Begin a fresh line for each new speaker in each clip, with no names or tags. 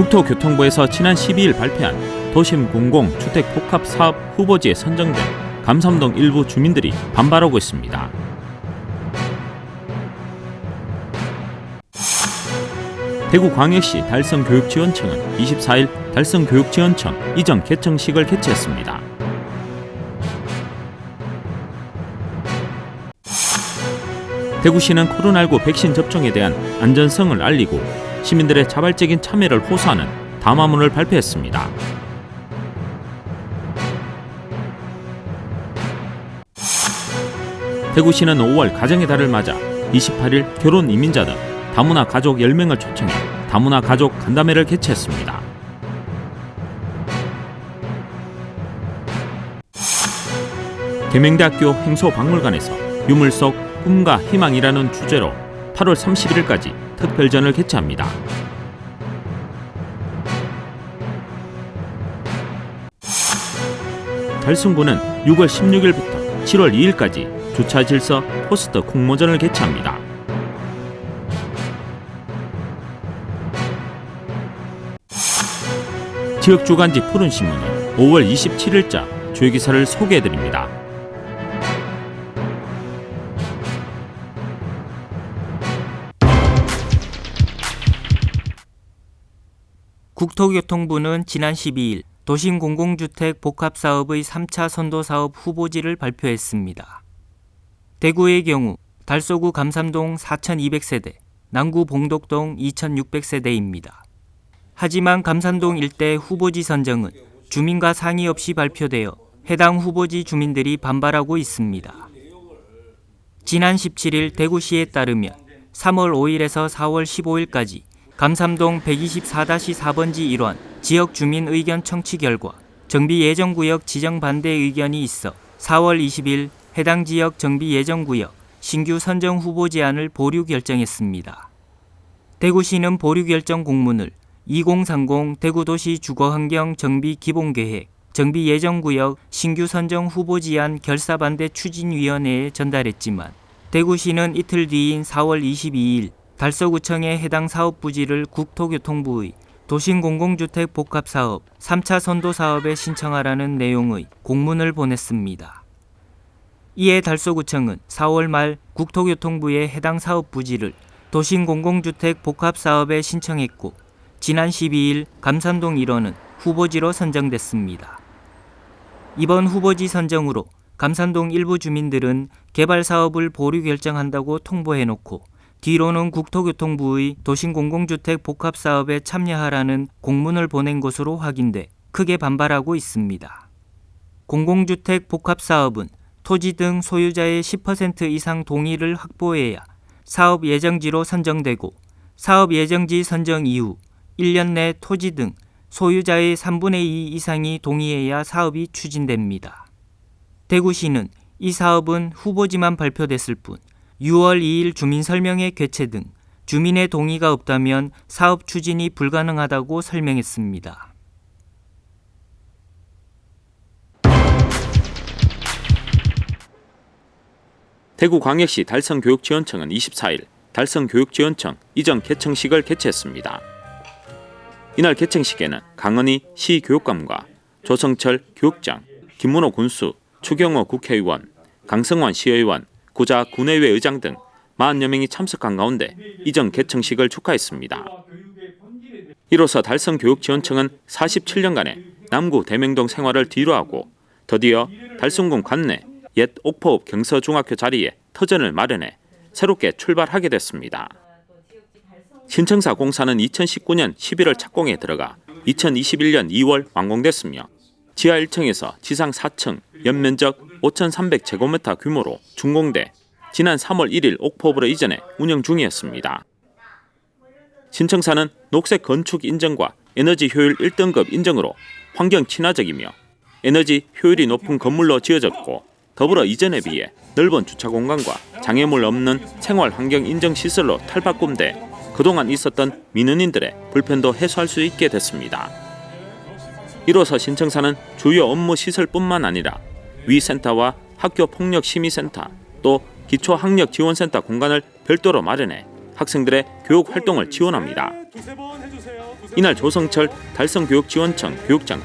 국토교통부에서 지난 12일 발표한 도심 공공 주택 복합 사업 후보지에 선정된 감삼동 일부 주민들이 반발하고 있습니다. 대구광역시 달성교육지원청은 24일 달성교육지원청 이전 개청식을 개최했습니다. 대구시는 코로나19 백신 접종에 대한 안전성을 알리고 시민들의 자발적인 참여를 호소하는 담화문을 발표했습니다. 대구시는 5월 가정의 달을 맞아 28일 결혼 이민자 등 다문화 가족 10명을 초청해 다문화 가족 간담회를 개최했습니다. 계명대학교 행소박물관에서 유물 속 꿈과 희망이라는 주제로 8월 31일까지 특별전을 개최합니다. 달성구는 6월 16일부터 7월 2일까지 주차 질서 포스터 공모전을 개최합니다. 지역주간지 푸른신문은 5월 27일자 주요기사를 소개해드립니다.
국토교통부는 지난 12일 도심공공주택 복합사업의 3차 선도사업 후보지를 발표했습니다. 대구의 경우 달서구 감삼동 4,200세대, 남구 봉독동 2,600세대입니다. 하지만 감삼동 일대 후보지 선정은 주민과 상의 없이 발표되어 해당 후보지 주민들이 반발하고 있습니다. 지난 17일 대구시에 따르면 3월 5일에서 4월 15일까지 감삼동 124-4번지 1원 지역 주민 의견 청취 결과 정비 예정구역 지정 반대 의견이 있어 4월 20일 해당 지역 정비 예정구역 신규 선정 후보 제안을 보류 결정했습니다. 대구시는 보류 결정 공문을 2030 대구도시 주거환경 정비 기본계획 정비 예정구역 신규 선정 후보 제안 결사 반대 추진위원회에 전달했지만 대구시는 이틀 뒤인 4월 22일 달서구청에 해당 사업 부지를 국토교통부의 도심공공주택 복합사업 3차 선도사업에 신청하라는 내용의 공문을 보냈습니다. 이에 달서구청은 4월 말 국토교통부에 해당 사업 부지를 도심공공주택 복합사업에 신청했고 지난 12일 감삼동 1호는 후보지로 선정됐습니다. 이번 후보지 선정으로 감삼동 일부 주민들은 개발 사업을 보류 결정한다고 통보해놓고 뒤로는 국토교통부의 도심공공주택 복합사업에 참여하라는 공문을 보낸 것으로 확인돼 크게 반발하고 있습니다. 공공주택 복합사업은 토지 등 소유자의 10% 이상 동의를 확보해야 사업 예정지로 선정되고 사업 예정지 선정 이후 1년 내 토지 등 소유자의 3분의 2 이상이 동의해야 사업이 추진됩니다. 대구시는 이 사업은 후보지만 발표됐을 뿐 6월 2일 주민설명회 개최 등 주민의 동의가 없다면 사업 추진이 불가능하다고 설명했습니다.
대구광역시 달성교육지원청은 24일 달성교육지원청 이전 개청식을 개최했습니다. 이날 개청식에는 강은희 시교육감과 조성철 교육장, 김문호 군수, 추경호 국회의원, 강성환 시의원, 구자 군의회 의장 등 40여 명이 참석한 가운데 이전 개청식을 축하했습니다. 이로써 달성교육지원청은 47년간의 남구 대명동 생활을 뒤로하고 드디어 달성군 관내 옛 옥포읍 경서중학교 자리에 터전을 마련해 새롭게 출발하게 됐습니다. 신청사 공사는 2019년 11월 착공에 들어가 2021년 2월 완공됐으며 지하 1층에서 지상 4층, 연면적 5,300제곱미터 규모로 준공돼 지난 3월 1일 옥포읍으로 이전해 운영 중이었습니다. 신청사는 녹색 건축 인정과 에너지 효율 1등급 인정으로 환경 친화적이며 에너지 효율이 높은 건물로 지어졌고 더불어 이전에 비해 넓은 주차 공간과 장애물 없는 생활 환경 인정 시설로 탈바꿈돼 그동안 있었던 민원인들의 불편도 해소할 수 있게 됐습니다. 이로써 신청사는 주요 업무 시설뿐만 아니라 위센터와 학교폭력심의센터 또 기초학력지원센터 공간을 별도로 마련해 학생들의 교육 활동을 지원합니다. 이날 조성철 달성교육지원청 교육장은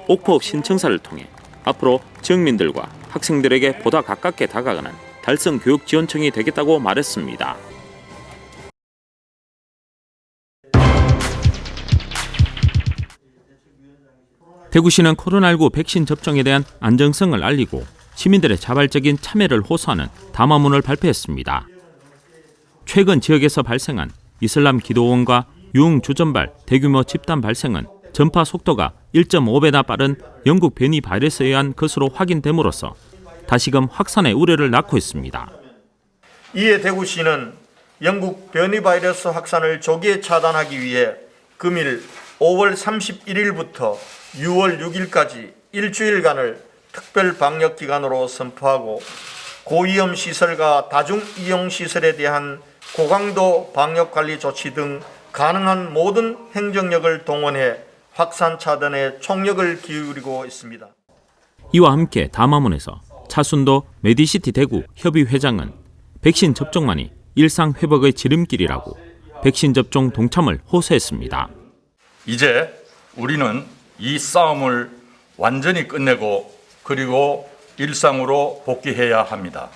옥포읍 신청사를 통해 앞으로 지역민들과 학생들에게 보다 가깝게 다가가는 달성교육지원청이 되겠다고 말했습니다. 대구시는 코로나19 백신 접종에 대한 안정성을 알리고 시민들의 자발적인 참여를 호소하는 담화문을 발표했습니다. 최근 지역에서 발생한 이슬람 기도원과 유흥주점발 대규모 집단 발생은 전파 속도가 1.5배나 빠른 영국 변이 바이러스에 의한 것으로 확인됨으로써 다시금 확산의 우려를 낳고 있습니다.
이에 대구시는 영국 변이 바이러스 확산을 조기에 차단하기 위해 금일 5월 31일부터 6월 6일까지 일주일간을 특별 방역 기간으로 선포하고 고위험 시설과 다중 이용 시설에 대한 고강도 방역 관리 조치 등 가능한 모든 행정력을 동원해 확산 차단에 총력을 기울이고 있습니다.
이와 함께 담화문에서 차순도 메디시티 대구 협의회장은 백신 접종만이 일상 회복의 지름길이라고 백신 접종 동참을 호소했습니다.
이제 우리는 이 싸움을 완전히 끝내고 그리고 일상으로 복귀해야 합니다.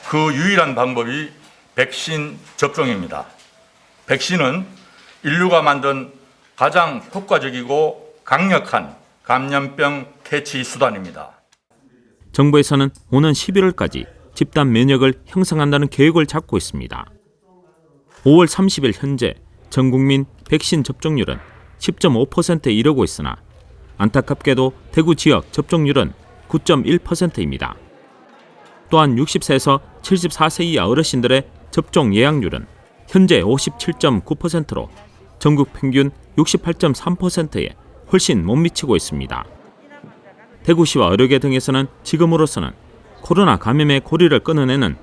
그 유일한 방법이 백신 접종입니다. 백신은 인류가 만든 가장 효과적이고 강력한 감염병 퇴치 수단입니다.
정부에서는 오는 11월까지 집단 면역을 형성한다는 계획을 잡고 있습니다. 5월 30일 현재 전 국민 백신 접종률은 10.5%에 이르고 있으나 안타깝게도 대구 지역 접종률은 9.1%입니다. 또한 60세에서 74세 이하 어르신들의 접종 예약률은 현재 57.9%로 전국 평균 68.3%에 훨씬 못 미치고 있습니다. 대구시와 의료계 등에서는 지금으로서는 코로나 감염의 고리를 끊어내는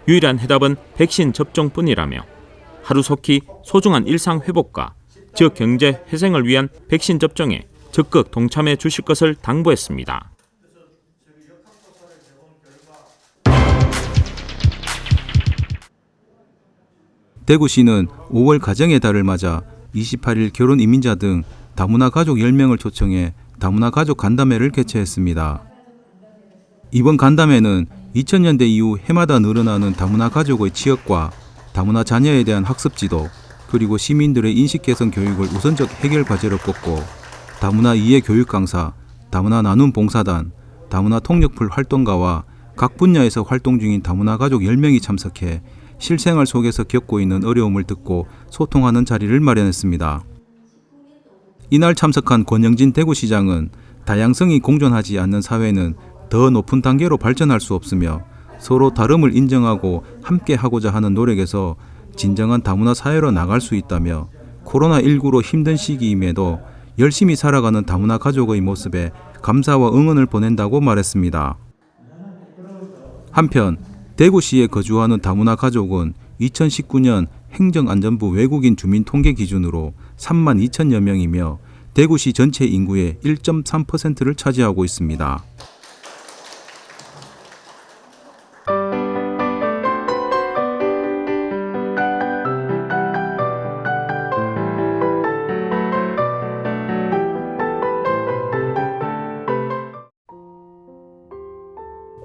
유일한 해답은 백신 접종뿐이라며 하루속히 소중한 일상 회복과 지역 경제 회생을 위한 백신 접종에 적극 동참해 주실 것을 당부했습니다.
대구시는 5월 가정의 달을 맞아 28일 결혼 이민자 등 다문화 가족 10명을 초청해 다문화 가족 간담회를 개최했습니다. 이번 간담회는 2000년대 이후 해마다 늘어나는 다문화 가족의 취업과 다문화 자녀에 대한 학습 지도, 그리고 시민들의 인식 개선 교육을 우선적 해결 과제로 꼽고 다문화 이해 교육 강사, 다문화 나눔 봉사단, 다문화 통역풀 활동가와 각 분야에서 활동 중인 다문화 가족 10명이 참석해 실생활 속에서 겪고 있는 어려움을 듣고 소통하는 자리를 마련했습니다. 이날 참석한 권영진 대구시장은 다양성이 공존하지 않는 사회는 더 높은 단계로 발전할 수 없으며 서로 다름을 인정하고 함께 하고자 하는 노력에서 진정한 다문화 사회로 나갈 수 있다며 코로나19로 힘든 시기임에도 열심히 살아가는 다문화 가족의 모습에 감사와 응원을 보낸다고 말했습니다. 한편 대구시에 거주하는 다문화 가족은 2019년 행정안전부 외국인 주민 통계 기준으로 3만 2천여 명이며 대구시 전체 인구의 1.3%를 차지하고 있습니다.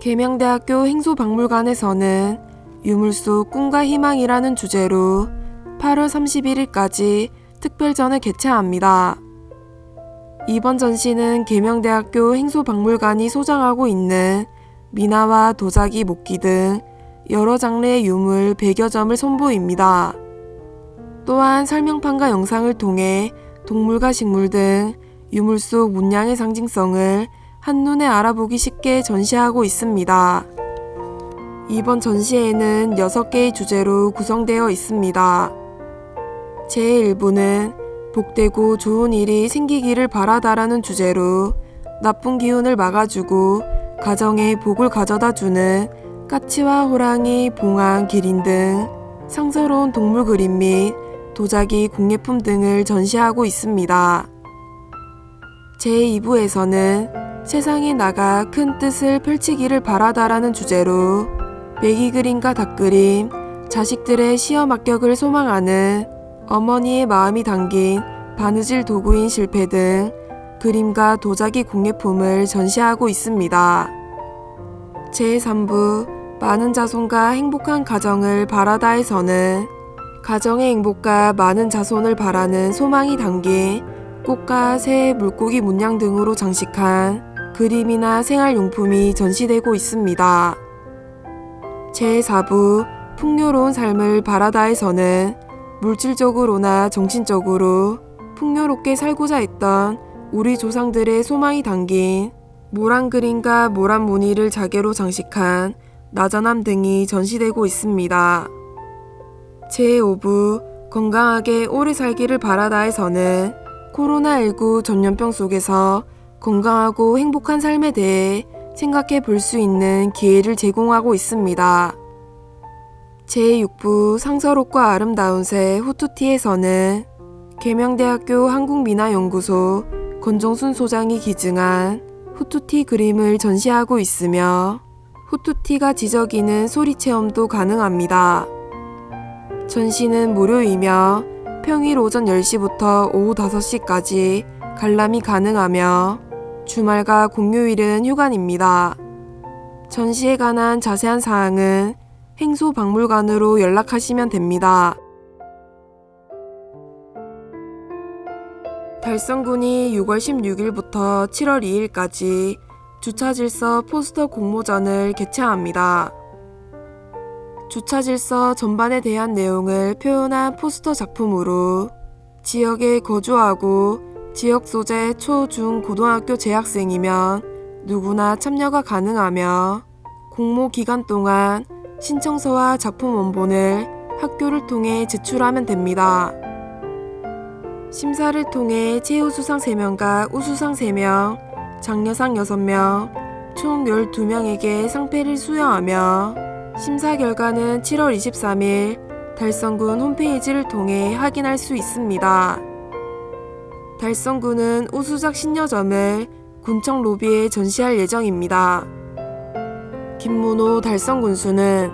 계명대학교 행소박물관에서는 유물 속 꿈과 희망이라는 주제로 8월 31일까지 특별전을 개최합니다. 이번 전시는 계명대학교 행소박물관이 소장하고 있는 미나와 도자기, 목기 등 여러 장르의 유물 100여 점을 선보입니다. 또한 설명판과 영상을 통해 동물과 식물 등 유물 속 문양의 상징성을 한눈에 알아보기 쉽게 전시하고 있습니다. 이번 전시회는 6개의 주제로 구성되어 있습니다. 제1부는 복되고 좋은 일이 생기기를 바라다라는 주제로 나쁜 기운을 막아주고 가정에 복을 가져다주는 까치와 호랑이, 봉황, 기린 등 상서로운 동물 그림 및 도자기, 공예품 등을 전시하고 있습니다. 제2부에서는 세상에 나가 큰 뜻을 펼치기를 바라다라는 주제로 메기 그림과 닭 그림, 자식들의 시험 합격을 소망하는 어머니의 마음이 담긴 바느질 도구인 실패 등 그림과 도자기 공예품을 전시하고 있습니다. 제3부 많은 자손과 행복한 가정을 바라다에서는 가정의 행복과 많은 자손을 바라는 소망이 담긴 꽃과 새, 물고기 문양 등으로 장식한 그림이나 생활용품이 전시되고 있습니다. 제4부 풍요로운 삶을 바라다에서는 물질적으로나 정신적으로 풍요롭게 살고자 했던 우리 조상들의 소망이 담긴 모란 그림과 모란 무늬를 자개로 장식한 나전함 등이 전시되고 있습니다. 제5부 건강하게 오래 살기를 바라다에서는 코로나19 전염병 속에서 건강하고 행복한 삶에 대해 생각해 볼 수 있는 기회를 제공하고 있습니다. 제6부 상서롭고 아름다운 새 후투티에서는 계명대학교 한국민화연구소 권정순 소장이 기증한 후투티 그림을 전시하고 있으며 후투티가 지저귀는 소리 체험도 가능합니다. 전시는 무료이며 평일 오전 10시부터 오후 5시까지 관람이 가능하며 주말과 공휴일은 휴관입니다. 전시에 관한 자세한 사항은 행소박물관으로 연락하시면 됩니다. 달성군이 6월 16일부터 7월 2일까지 주차질서 포스터 공모전을 개최합니다. 주차질서 전반에 대한 내용을 표현한 포스터 작품으로 지역에 거주하고 지역 소재 초, 중, 고등학교 재학생이면 누구나 참여가 가능하며 공모 기간 동안 신청서와 작품 원본을 학교를 통해 제출하면 됩니다. 심사를 통해 최우수상 3명과 우수상 3명, 장려상 6명, 총 12명에게 상패를 수여하며 심사 결과는 7월 23일 달성군 홈페이지를 통해 확인할 수 있습니다. 달성군은 우수작 신여점을 군청 로비에 전시할 예정입니다. 김문호 달성군수는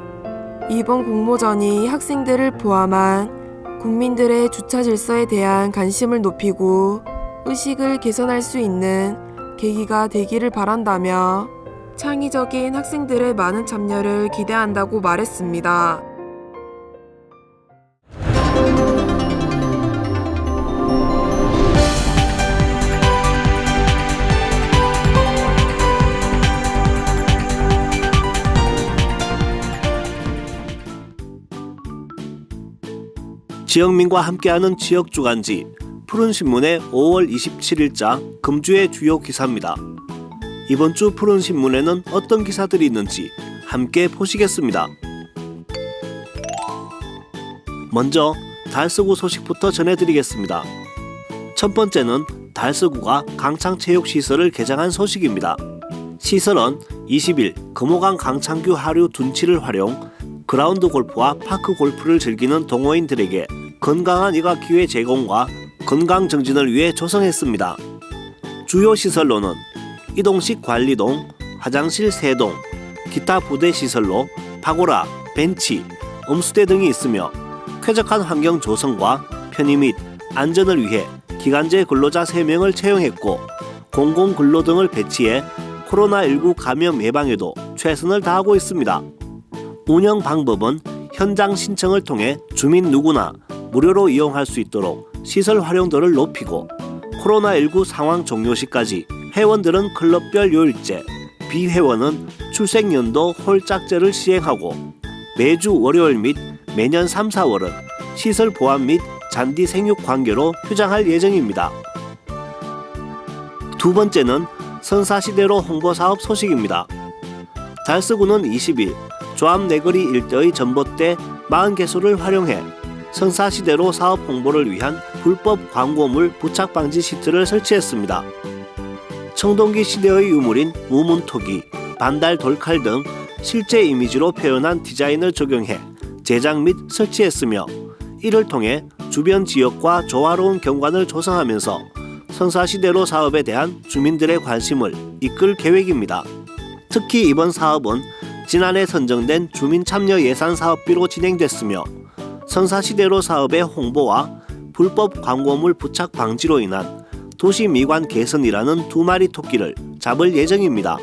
이번 공모전이 학생들을 포함한 국민들의 주차 질서에 대한 관심을 높이고 의식을 개선할 수 있는 계기가 되기를 바란다며 창의적인 학생들의 많은 참여를 기대한다고 말했습니다.
지역민과 함께하는 지역주간지 푸른신문의 5월 27일자 금주의 주요 기사입니다. 이번 주 푸른신문에는 어떤 기사들이 있는지 함께 보시겠습니다. 먼저 달서구 소식부터 전해드리겠습니다. 첫 번째는 달서구가 강창체육시설을 개장한 소식입니다. 시설은 20일 금호강 강창규 하류 둔치를 활용 그라운드 골프와 파크 골프를 즐기는 동호인들에게 건강한 일과 기회 제공과 건강 정진을 위해 조성했습니다. 주요 시설로는 이동식 관리동, 화장실 3동, 기타 부대 시설로 파고라, 벤치, 음수대 등이 있으며 쾌적한 환경 조성과 편의 및 안전을 위해 기간제 근로자 3명을 채용했고 공공근로 등을 배치해 코로나19 감염 예방에도 최선을 다하고 있습니다. 운영 방법은 현장 신청을 통해 주민 누구나 무료로 이용할 수 있도록 시설 활용도를 높이고 코로나19 상황 종료 시까지 회원들은 클럽별 요일제, 비회원은 출생연도 홀짝제를 시행하고 매주 월요일 및 매년 3, 4월은 시설 보안 및 잔디 생육 관계로 휴장할 예정입니다. 두 번째는 선사시대로 홍보사업 소식입니다. 달서구는 20일 조암내거리 일대의 전봇대 40개소를 활용해 선사시대로 사업 홍보를 위한 불법 광고물 부착 방지 시트를 설치했습니다. 청동기 시대의 유물인 무문토기, 반달 돌칼 등 실제 이미지로 표현한 디자인을 적용해 제작 및 설치했으며 이를 통해 주변 지역과 조화로운 경관을 조성하면서 선사시대로 사업에 대한 주민들의 관심을 이끌 계획입니다. 특히 이번 사업은 지난해 선정된 주민참여예산사업비로 진행됐으며 선사시대로 사업의 홍보와 불법 광고물 부착 방지로 인한 도시 미관 개선이라는 두 마리 토끼를 잡을 예정입니다.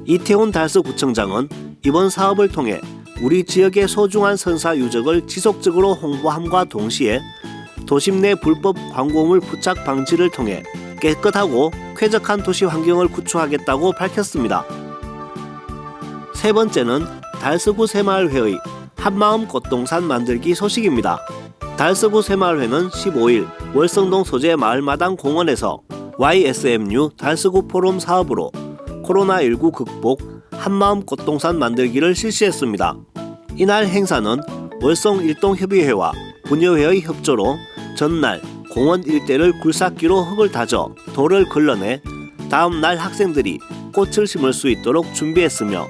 이태훈 달서구청장은 이번 사업을 통해 우리 지역의 소중한 선사 유적을 지속적으로 홍보함과 동시에 도심 내 불법 광고물 부착 방지를 통해 깨끗하고 쾌적한 도시 환경을 구축하겠다고 밝혔습니다. 세 번째는 달서구 새마을회의 한마음 꽃동산 만들기 소식입니다. 달서구 새마을회는 15일 월성동 소재 마을마당 공원에서 YSMU 달서구 포럼 사업으로 코로나19 극복 한마음 꽃동산 만들기를 실시했습니다. 이날 행사는 월성 일동협의회와 분여회의 협조로 전날 공원 일대를 굴삭기로 흙을 다져 돌을 걸러내 다음 날 학생들이 꽃을 심을 수 있도록 준비했으며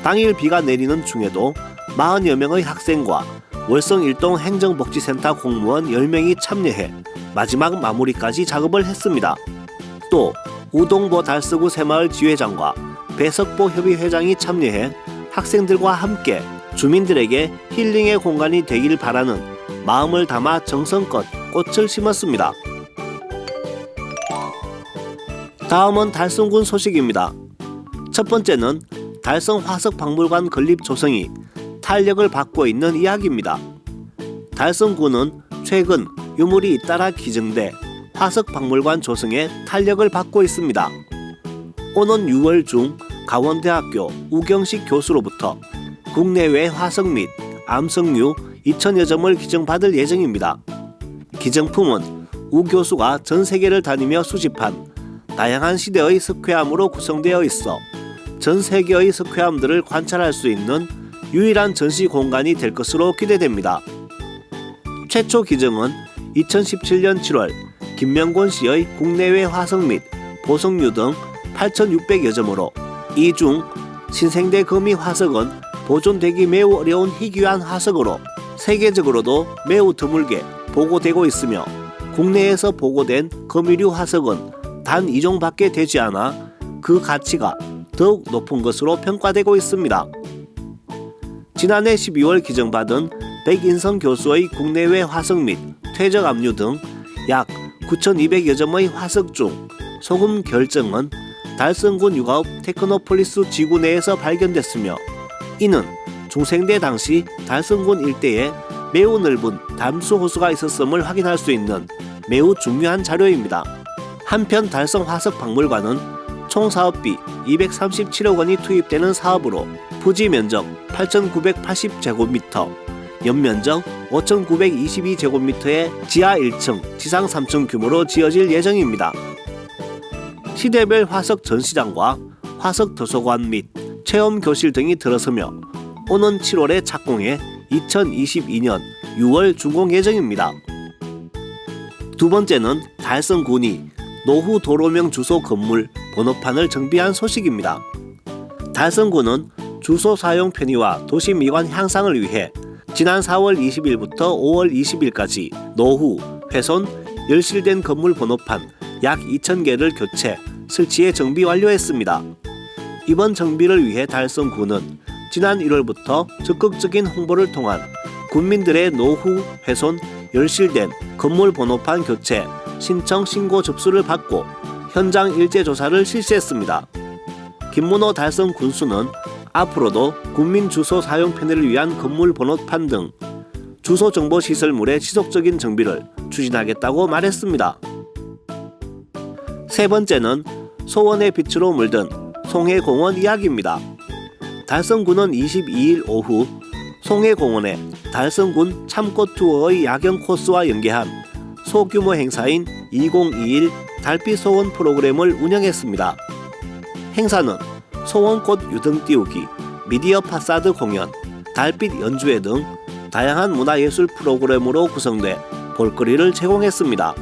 당일 비가 내리는 중에도 40여 명의 학생과 월성 일동 행정복지센터 공무원 10명이 참여해 마지막 마무리까지 작업을 했습니다. 또 우동보 달서구 새마을 지회장과 배석보 협의회장이 참여해 학생들과 함께 주민들에게 힐링의 공간이 되길 바라는 마음을 담아 정성껏 꽃을 심었습니다. 다음은 달성군 소식입니다. 첫 번째는 달성 화석박물관 건립 조성이 탄력을 받고 있는 이야기입니다. 달성군은 최근 유물이 잇따라 기증돼 화석박물관 조성에 탄력을 받고 있습니다. 오는 6월 중 강원대학교 우경식 교수로부터 국내외 화석 및 암석류 2,000여 점을 기증받을 예정입니다. 기증품은 우 교수가 전 세계를 다니며 수집한 다양한 시대의 석회암으로 구성되어 있어 전 세계의 석회암들을 관찰할 수 있는 유일한 전시 공간이 될 것으로 기대됩니다. 최초 기증은 2017년 7월 김명곤 씨의 국내외 화석 및 보석류 등 8,600여 점으로 이 중 신생대 거미 화석은 보존되기 매우 어려운 희귀한 화석으로 세계적으로도 매우 드물게 보고되고 있으며 국내에서 보고된 거미류 화석은 단 2종밖에 되지 않아 그 가치가 더욱 높은 것으로 평가되고 있습니다. 지난해 12월 기증받은 백인성 교수의 국내외 화석 및 퇴적 압류 등 약 9,200여 점의 화석 중 소금 결정은 달성군 육아읍 테크노폴리스 지구 내에서 발견됐으며 이는 중생대 당시 달성군 일대에 매우 넓은 담수 호수가 있었음을 확인할 수 있는 매우 중요한 자료입니다. 한편 달성 화석박물관은 총 사업비 237억 원이 투입되는 사업으로 부지 면적 8,980제곱미터, 연면적 5,922제곱미터의 지하 1층, 지상 3층 규모로 지어질 예정입니다. 시대별 화석 전시장과 화석 도서관 및 체험 교실 등이 들어서며 오는 7월에 착공해 2022년 6월 준공 예정입니다. 두 번째는 달성군이 노후 도로명 주소 건물 번호판을 정비한 소식입니다. 달성군은 주소 사용 편의와 도시 미관 향상을 위해 지난 4월 20일부터 5월 20일까지 노후, 훼손, 열실된 건물 번호판 약 2,000개를 교체, 설치해 정비 완료했습니다. 이번 정비를 위해 달성군은 지난 1월부터 적극적인 홍보를 통한 군민들의 노후, 훼손, 열실된 건물 번호판 교체, 신청 신고 접수를 받고 현장 일제 조사를 실시했습니다. 김문호 달성 군수는 앞으로도 군민 주소 사용 편의를 위한 건물 번호판 등 주소 정보 시설물의 지속적인 정비를 추진하겠다고 말했습니다. 세 번째는 소원의 빛으로 물든 송해공원 이야기입니다. 달성군은 22일 오후 송해공원에 달성군 참꽃 투어의 야경 코스와 연계한 소규모 행사인 2021 달빛 소원 프로그램을 운영했습니다. 행사는 소원꽃 유등 띄우기, 미디어 파사드 공연, 달빛 연주회 등 다양한 문화예술 프로그램으로 구성돼 볼거리를 제공했습니다.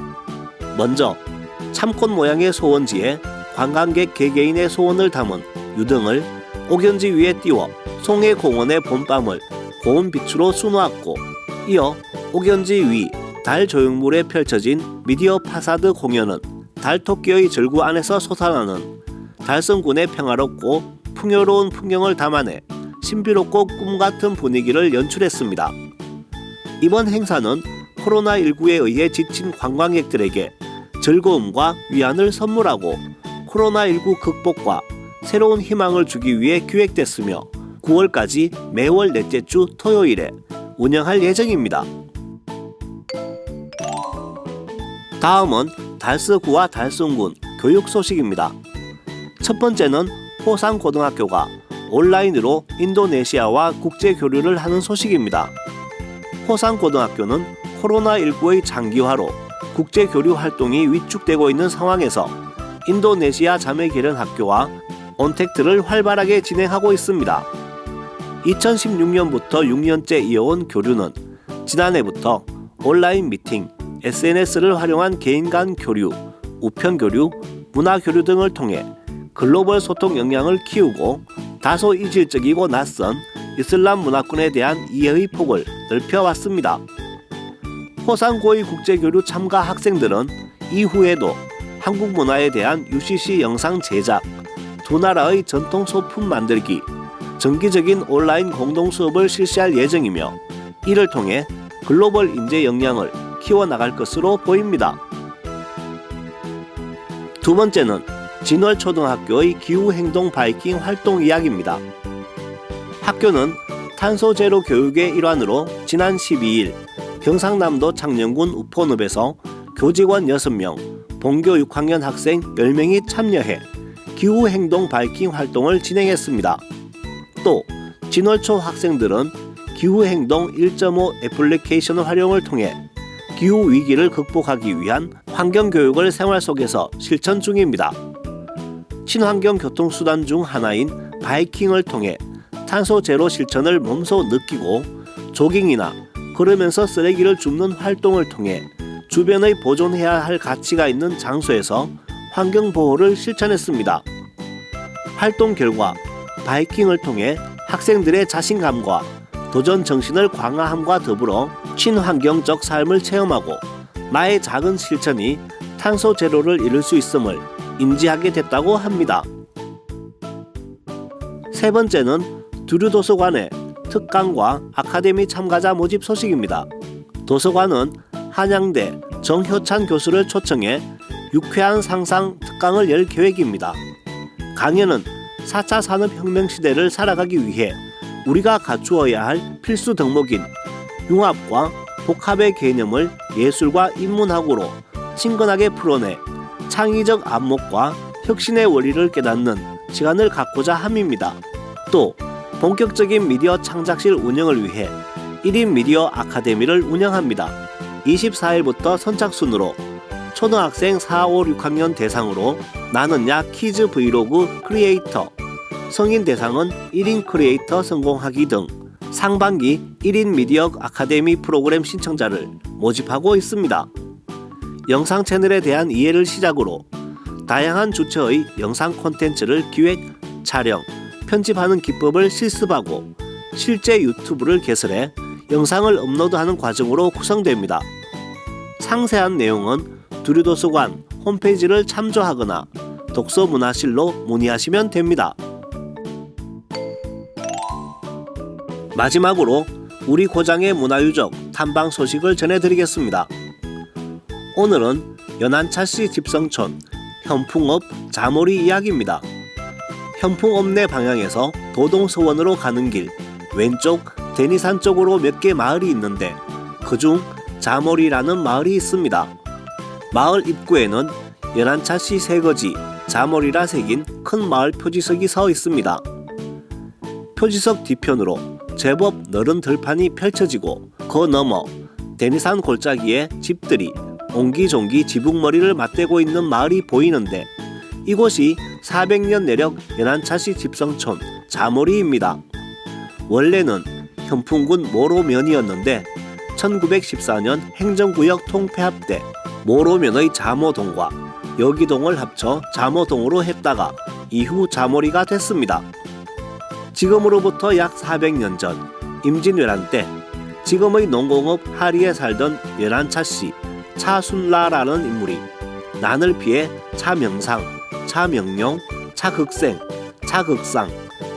먼저 참꽃 모양의 소원지에 관광객 개개인의 소원을 담은 유등을 옥연지 위에 띄워 송해공원의 봄밤을 고운 빛으로 수놓았고 이어 옥연지 위 달 조형물에 펼쳐진 미디어 파사드 공연은 달토끼의 절구 안에서 솟아나는 달성군의 평화롭고 풍요로운 풍경을 담아내 신비롭고 꿈같은 분위기를 연출했습니다. 이번 행사는 코로나19에 의해 지친 관광객들에게 즐거움과 위안을 선물하고 코로나19 극복과 새로운 희망을 주기 위해 기획됐으며 9월까지 매월 넷째 주 토요일에 운영할 예정입니다. 다음은 달서구와 달성군 교육 소식입니다. 첫 번째는 호상고등학교가 온라인으로 인도네시아와 국제 교류를 하는 소식입니다. 호상고등학교는 코로나19의 장기화로 국제 교류 활동이 위축되고 있는 상황에서 인도네시아 자매개련학교와 언택트를 활발하게 진행하고 있습니다. 2016년부터 6년째 이어온 교류는 지난해부터 온라인 미팅, SNS를 활용한 개인 간 교류, 우편 교류, 문화 교류 등을 통해 글로벌 소통 역량을 키우고 다소 이질적이고 낯선 이슬람 문화권에 대한 이해의 폭을 넓혀왔습니다. 호상고의 국제교류 참가 학생들은 이후에도 한국 문화에 대한 UCC 영상 제작, 두 나라의 전통 소품 만들기, 정기적인 온라인 공동 수업을 실시할 예정이며 이를 통해 글로벌 인재 역량을 키워나갈 것으로 보입니다. 두 번째는 진월초등학교의 기후행동 바이킹 활동 이야기입니다. 학교는 탄소 제로 교육의 일환으로 지난 12일 경상남도 창녕군 우포늪에서 교직원 6명, 본교 6학년 학생 10명이 참여해 기후행동 바이킹 활동을 진행했습니다. 또 진월초 학생들은 기후행동 1.5 애플리케이션 활용을 통해 기후위기를 극복하기 위한 환경교육을 생활 속에서 실천 중입니다. 친환경 교통수단 중 하나인 바이킹을 통해 탄소 제로 실천을 몸소 느끼고 조깅이나 걸으면서 쓰레기를 줍는 활동을 통해 주변의 보존해야 할 가치가 있는 장소에서 환경보호를 실천했습니다. 활동 결과 바이킹을 통해 학생들의 자신감과 도전 정신을 강화함과 더불어 친환경적 삶을 체험하고 나의 작은 실천이 탄소 제로를 이룰 수 있음을 인지하게 됐다고 합니다. 세 번째는 두류도서관의 특강과 아카데미 참가자 모집 소식입니다. 도서관은 한양대 정효찬 교수를 초청해 유쾌한 상상 특강을 열 계획입니다. 강연은 4차 산업혁명 시대를 살아가기 위해 우리가 갖추어야 할 필수 덕목인 융합과 복합의 개념을 예술과 인문학으로 친근하게 풀어내 창의적 안목과 혁신의 원리를 깨닫는 시간을 갖고자 함입니다. 또 본격적인 미디어 창작실 운영을 위해 1인 미디어 아카데미를 운영합니다. 24일부터 선착순으로 초등학생 4, 5, 6학년 대상으로 나는 야 키즈 브이로그 크리에이터, 성인 대상은 1인 크리에이터 성공하기 등 상반기 1인 미디어 아카데미 프로그램 신청자를 모집하고 있습니다. 영상 채널에 대한 이해를 시작으로 다양한 주체의 영상 콘텐츠를 기획, 촬영, 편집하는 기법을 실습하고 실제 유튜브를 개설해 영상을 업로드하는 과정으로 구성됩니다. 상세한 내용은 두류도서관 홈페이지를 참조하거나 독서문화실로 문의하시면 됩니다. 마지막으로 우리 고장의 문화유적 탐방 소식을 전해드리겠습니다. 오늘은 연안차시 집성촌 현풍읍 자모리 이야기입니다. 현풍읍 내 방향에서 도동서원으로 가는 길 왼쪽 대니산 쪽으로 몇 개 마을이 있는데 그중 자모리라는 마을이 있습니다. 마을 입구에는 연안차시 세거지 자모리라 새긴 큰 마을 표지석이 서 있습니다. 표지석 뒤편으로 제법 넓은 들판이 펼쳐지고 그 너머 대니산 골짜기에 집들이 옹기종기 지붕머리를 맞대고 있는 마을이 보이는데 이곳이 400년 내력 연안차시 집성촌 자모리입니다. 원래는 현풍군 모로면이었는데 1914년 행정구역 통폐합 때 모로면의 자모동과 여기동을 합쳐 자모동으로 했다가 이후 자모리가 됐습니다. 지금으로부터 약 400년 전 임진왜란 때 지금의 농공업 하리에 살던 연안차씨 차순라라는 인물이 난을 피해 차명상, 차명용, 차극생, 차극상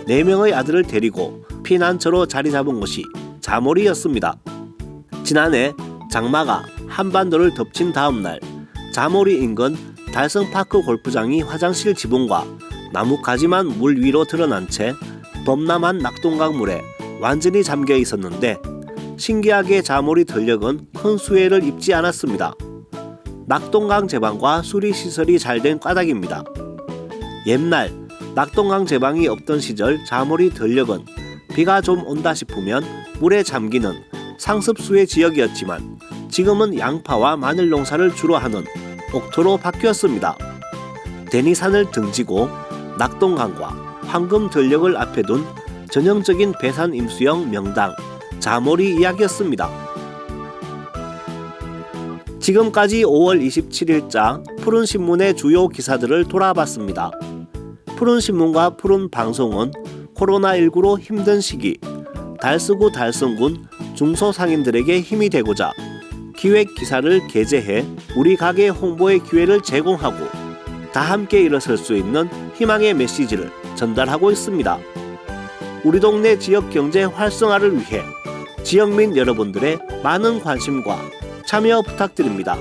4명의 아들을 데리고 피난처로 자리 잡은 것이 자몰이였습니다. 지난해 장마가 한반도를 덮친 다음 날 자몰이 인근 달성파크 골프장이 화장실 지붕과 나뭇가지만 물 위로 드러난 채 범람한 낙동강물에 완전히 잠겨 있었는데 신기하게 자몰이 전력은 큰 수해를 입지 않았습니다. 낙동강 제방과 수리시설이 잘 된 까닭입니다. 옛날 낙동강 제방이 없던 시절 자몰이 전력은 비가 좀 온다 싶으면 물에 잠기는 상습수해 지역이었지만 지금은 양파와 마늘 농사를 주로 하는 옥토로 바뀌었습니다. 대니산을 등지고 낙동강과 황금전력을 앞에 둔 전형적인 배산 임수형 명당 자몰이 이야기였습니다. 지금까지 5월 27일자 푸른신문의 주요 기사들을 돌아봤습니다. 푸른신문과 푸른방송은 코로나19로 힘든 시기 달서구 달성군 중소상인들에게 힘이 되고자 기획 기사를 게재해 우리 가게 홍보의 기회를 제공하고 다 함께 일어설 수 있는 희망의 메시지를 전달하고 있습니다. 우리 동네 지역 경제 활성화를 위해 지역민 여러분들의 많은 관심과 참여 부탁드립니다.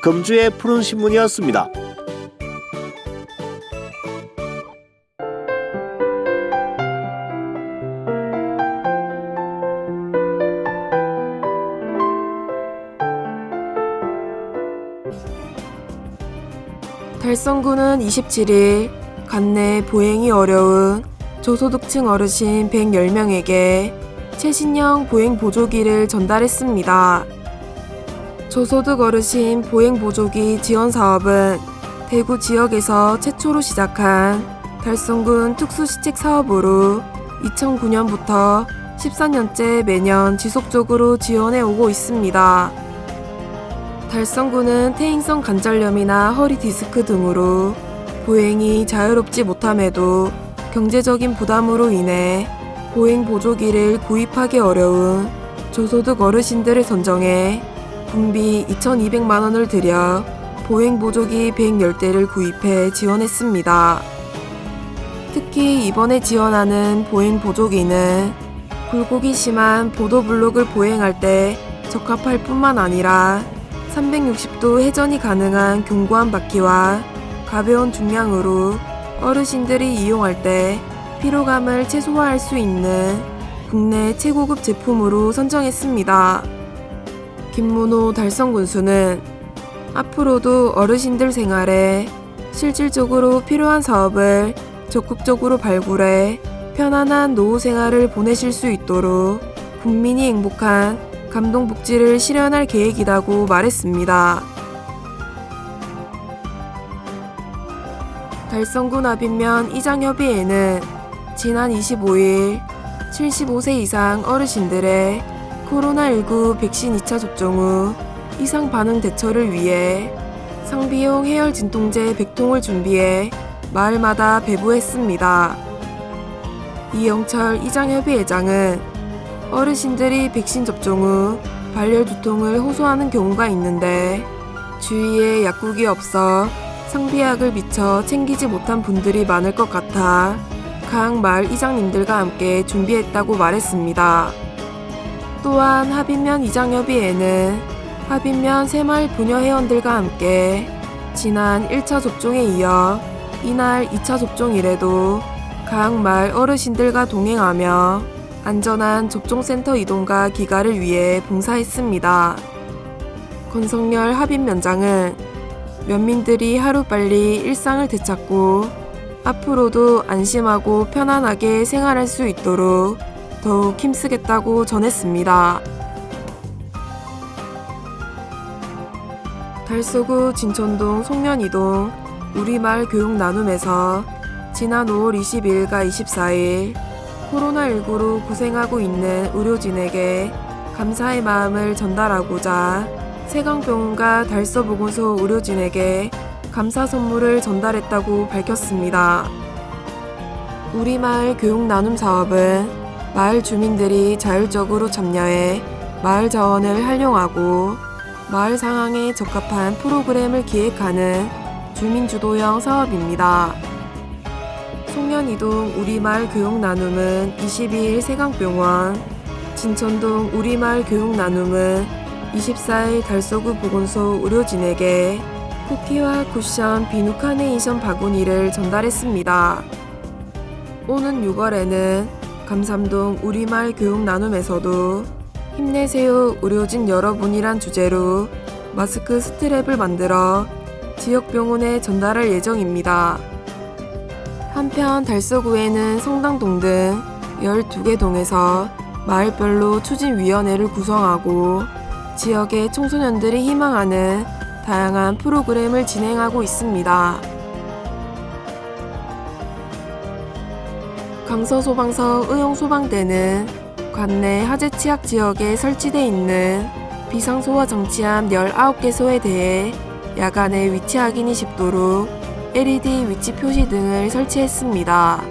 금주의 푸른신문이었습니다.
달성구는 27일 간내 보행이 어려운 저소득층 어르신 110명에게 최신형 보행 보조기를 전달했습니다. 저소득 어르신 보행 보조기 지원 사업은 대구 지역에서 최초로 시작한 달성군 특수시책 사업으로 2009년부터 14년째 매년 지속적으로 지원해 오고 있습니다. 달성구는 퇴행성 관절염이나 허리 디스크 등으로 보행이 자유롭지 못함에도 경제적인 부담으로 인해 보행 보조기를 구입하기 어려운 저소득 어르신들을 선정해 군비 2,200만 원을 들여 보행 보조기 110대를 구입해 지원했습니다. 특히 이번에 지원하는 보행 보조기는 굴곡이 심한 보도블록을 보행할 때 적합할 뿐만 아니라 360도 회전이 가능한 견고한 바퀴와 가벼운 중량으로 어르신들이 이용할 때 피로감을 최소화할 수 있는 국내 최고급 제품으로 선정했습니다. 김문호 달성군수는 앞으로도 어르신들 생활에 실질적으로 필요한 사업을 적극적으로 발굴해 편안한 노후 생활을 보내실 수 있도록 국민이 행복한 감동복지를 실현할 계획이라고 말했습니다. 달성군 아빈면 이장협의회는 지난 25일 75세 이상 어르신들의 코로나19 백신 2차 접종 후 이상 반응 대처를 위해 상비용 해열 진통제 100통을 준비해 마을마다 배부했습니다. 이영철 이장협의회장은 어르신들이 백신 접종 후 발열 두통을 호소하는 경우가 있는데 주위에 약국이 없어 상비약을 미처 챙기지 못한 분들이 많을 것 같아 각 마을 이장님들과 함께 준비했다고 말했습니다. 또한 하빈면 이장협의회는 하빈면 새마을 부녀 회원들과 함께 지난 1차 접종에 이어 이날 2차 접종일에도 각 마을 어르신들과 동행하며 안전한 접종센터 이동과 기가를 위해 봉사했습니다. 권성열 하빈면장은 면민들이 하루빨리 일상을 되찾고 앞으로도 안심하고 편안하게 생활할 수 있도록 더욱 힘쓰겠다고 전했습니다. 달서구 진천동 송년이동 우리마을 교육 나눔에서 지난 5월 22일과 24일 코로나19로 고생하고 있는 의료진에게 감사의 마음을 전달하고자 세강병원과 달서보건소 의료진에게 감사 선물을 전달했다고 밝혔습니다. 우리마을 교육 나눔 사업은 마을 주민들이 자율적으로 참여해 마을 자원을 활용하고 마을 상황에 적합한 프로그램을 기획하는 주민주도형 사업입니다. 송년이동 우리마을 교육나눔은 22일 세강병원, 진천동 우리마을 교육나눔은 24일 달서구 보건소 의료진에게 쿠키와 쿠션 비누 카네이션 바구니를 전달했습니다. 오는 6월에는 감삼동 우리마을 교육나눔에서도 힘내세요 의료진 여러분이란 주제로 마스크 스트랩을 만들어 지역병원에 전달할 예정입니다. 한편 달서구에는 성당동 등 12개 동에서 마을별로 추진위원회를 구성하고 지역의 청소년들이 희망하는 다양한 프로그램을 진행하고 있습니다. 강서소방서 의용소방대는 관내 화재 취약 지역에 설치되어 있는 비상소와 정치함 19개소에 대해 야간에 위치 확인이 쉽도록 LED 위치 표시 등을 설치했습니다.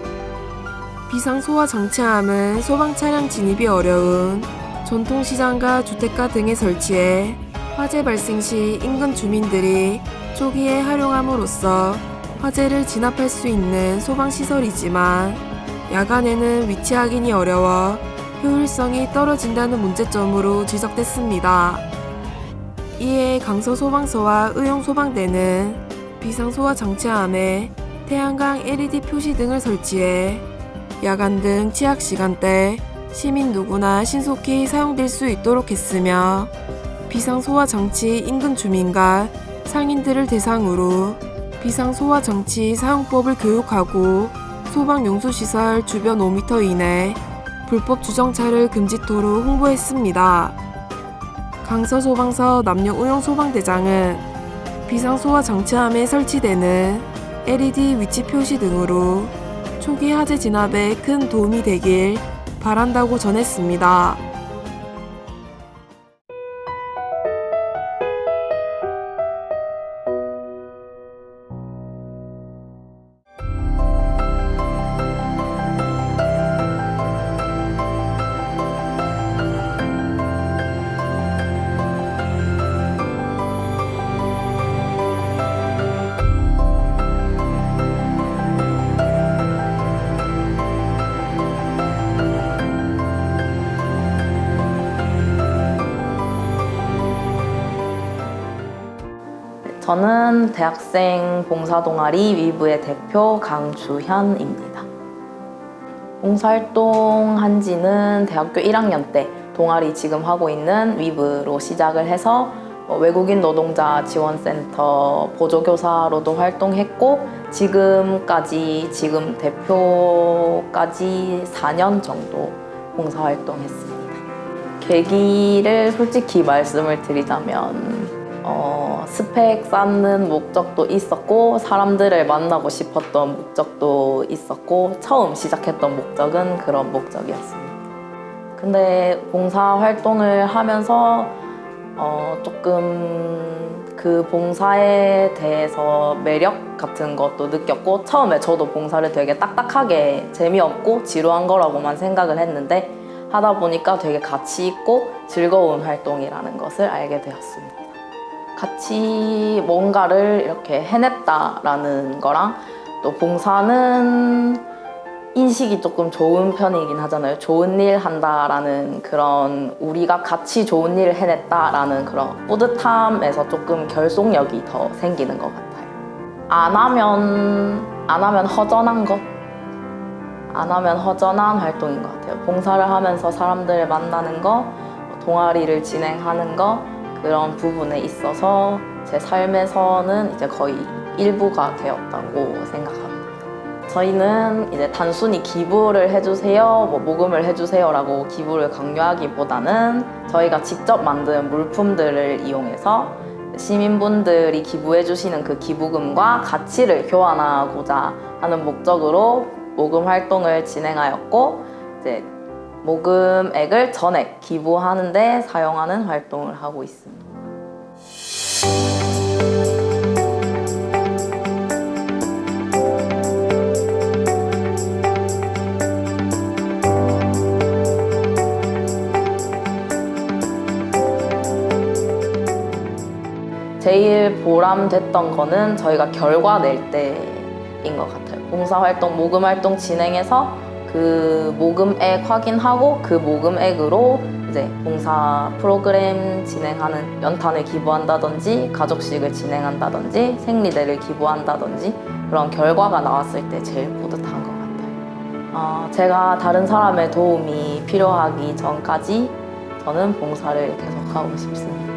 비상소와 정치함은 소방차량 진입이 어려운 전통시장과 주택가 등에 설치해 화재 발생 시 인근 주민들이 초기에 활용함으로써 화재를 진압할 수 있는 소방시설이지만 야간에는 위치 확인이 어려워 효율성이 떨어진다는 문제점으로 지적됐습니다. 이에 강서소방서와 의용소방대는 비상소와 정치함에 태양광 LED 표시 등을 설치해 야간 등 취약 시간대 시민 누구나 신속히 사용될 수 있도록 했으며 비상소와 정치 인근 주민과 상인들을 대상으로 비상소와 정치 사용법을 교육하고 소방용수시설 주변 5m 이내 불법 주정차를 금지토록 홍보했습니다. 강서소방서 남녀의용소방대장은 비상소와 정치함에 설치되는 LED 위치 표시 등으로 초기 화재 진압에 큰 도움이 되길 바란다고 전했습니다.
저는 대학생 봉사동아리 위브의 대표 강주현입니다. 봉사활동 한 지는 대학교 1학년 때 동아리 지금 하고 있는 위브로 시작을 해서 외국인 노동자 지원센터 보조교사로도 활동했고 지금 대표까지 4년 정도 봉사활동했습니다. 계기를 솔직히 말씀을 드리자면 스펙 쌓는 목적도 있었고 사람들을 만나고 싶었던 목적도 있었고 처음 시작했던 목적은 그런 목적이었습니다. 근데 봉사활동을 하면서 조금 그 봉사에 대해서 매력 같은 것도 느꼈고 처음에 저도 봉사를 되게 딱딱하게 재미없고 지루한 거라고만 생각을 했는데 하다 보니까 되게 가치 있고 즐거운 활동이라는 것을 알게 되었습니다. 같이 뭔가를 이렇게 해냈다라는 거랑 또 봉사는 인식이 조금 좋은 편이긴 하잖아요. 좋은 일 한다라는 그런 우리가 같이 좋은 일을 해냈다라는 그런 뿌듯함에서 조금 결속력이 더 생기는 것 같아요. 안 하면 허전한 것? 안 하면 허전한 활동인 것 같아요. 봉사를 하면서 사람들을 만나는 거, 동아리를 진행하는 거 그런 부분에 있어서 제 삶에서는 이제 거의 일부가 되었다고 생각합니다. 저희는 이제 단순히 기부를 해주세요, 모금을 해주세요라고 기부를 강요하기보다는 저희가 직접 만든 물품들을 이용해서 시민분들이 기부해주시는 그 기부금과 가치를 교환하고자 하는 목적으로 모금 활동을 진행하였고 이제 모금액을 전액 기부하는 데 사용하는 활동을 하고 있습니다. 보람됐던 거는 저희가 결과 낼 때인 것 같아요. 봉사활동, 모금활동 진행해서 그 모금액 확인하고 그 모금액으로 이제 봉사 프로그램 진행하는 연탄을 기부한다든지 가족식을 진행한다든지 생리대를 기부한다든지 그런 결과가 나왔을 때 제일 뿌듯한 것 같아요. 제가 다른 사람의 도움이 필요하기 전까지 저는 봉사를 계속하고 싶습니다.